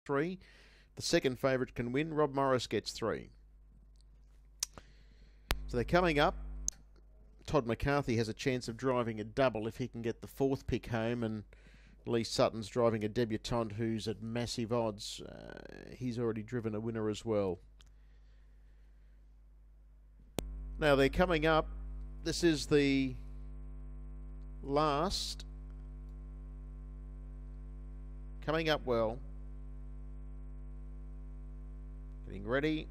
3. The second favourite can win. Rob Morris gets 3. So they're coming up. Todd McCarthy has a chance of driving a double if he can get the fourth pick home, and Lee Sutton's driving a debutant who's at massive odds. He's already driven a winner as well. Now they're coming up. This is the last. Coming up well. Getting ready.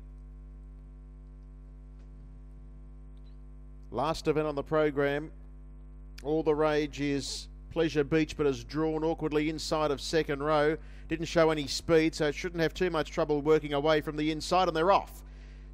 Last event on the program. All the rage is Pleasure Beach, but has drawn awkwardly inside of second row. Didn't show any speed, so it shouldn't have too much trouble working away from the inside, and they're off.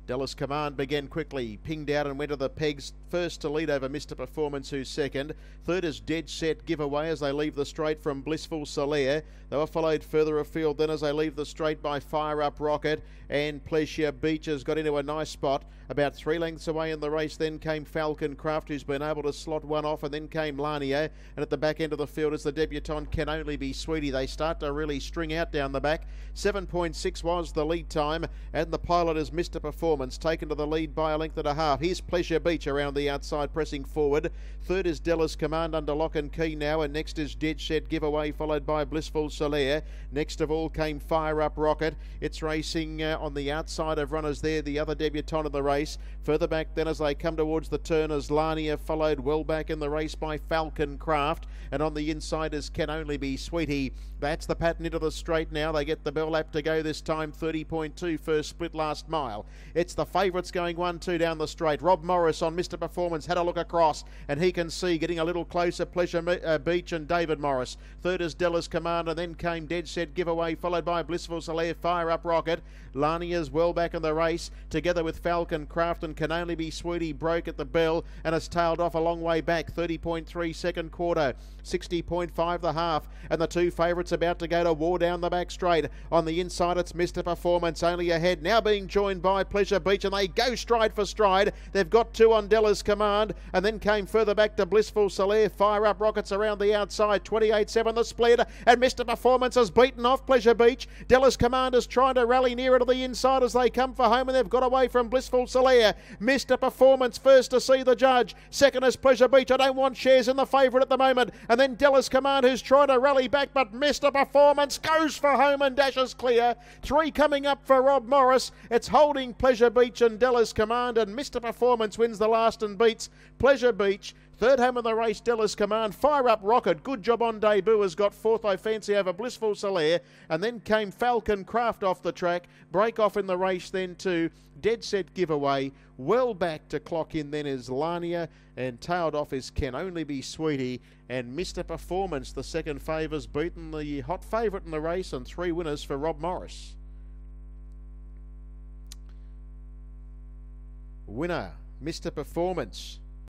Dallas Command began quickly, pinged out and went to the pegs. First to lead over Mr. Performance, who's second. Third is Dead Set Giveaway as they leave the straight from Blissful Solaire. They were followed further afield then as they leave the straight by Fire Up Rocket, and Pleasure Beach has got into a nice spot. About 3 lengths away in the race then came Falcon Craft, who's been able to slot one off, and then came Lania. And at the back end of the field is the debutant Can Only Be Sweetie. They start to really string out down the back. 7.6 was the lead time, and the pilot is Mr. Performance, taken to the lead by a length and a half. Here's Pleasure Beach around the outside, pressing forward. Third is Dallas Command under lock and key now, and next is Dead Set Giveaway, followed by Blissful Solaire. Next of all came Fire Up Rocket. It's racing on the outside of runners there, the other debutant of the race. Further back then as they come towards the turn is Lania, followed well back in the race by Falcon Craft, and on the inside is Can Only Be Sweetie. That's the pattern into the straight now. They get the bell lap to go this time, 30.2 first split last mile. It's the favourites going 1-2 down the straight. Rob Morris on Mr. Performance had a look across, and he can see getting a little closer Pleasure Beach and David Morris. Third is Dallas Command, and then came Dead Set Giveaway, followed by Blissful Solaire, Fire Up Rocket. Lania's well back in the race, together with Falcon Craft, and Can Only Be Sweetie broke at the bell and has tailed off a long way back. 30.3 second quarter, 60.5 the half, and the two favourites about to go to war down the back straight. On the inside it's Mr. Performance only ahead, now being joined by Pleasure Beach, and they go stride for stride. They've got 2 on Dallas Command, and then came further back to Blissful Solaire. Fire Up Rockets around the outside, 28.7 the split, and Mr. Performance has beaten off Pleasure Beach. Dallas Command is trying to rally nearer to the inside as they come for home, and they've got away from Blissful Solaire. Mr. Performance first to see the judge, second is Pleasure Beach. I don't want shares in the favourite at the moment, and then Dallas Command, who's trying to rally back, but Mr. Performance goes for home and dashes clear. 3 coming up for Rob Morris. It's holding Pleasure Beach and Dallas Command, and Mr. Performance wins the last and beats Pleasure Beach. Third home in the race, Dallas Command. Fire Up Rocket, good job on debut, has got fourth, I fancy, over Blissful Solaire. And then came Falcon Craft off the track. Break off in the race then to Dead Set Giveaway. Well back to clock in then is Lania, and tailed off is Can Only Be Sweetie. And Mr. Performance, the second favour's beaten the hot favourite in the race, and 3 winners for Rob Morris. Winner, Mr. Performance.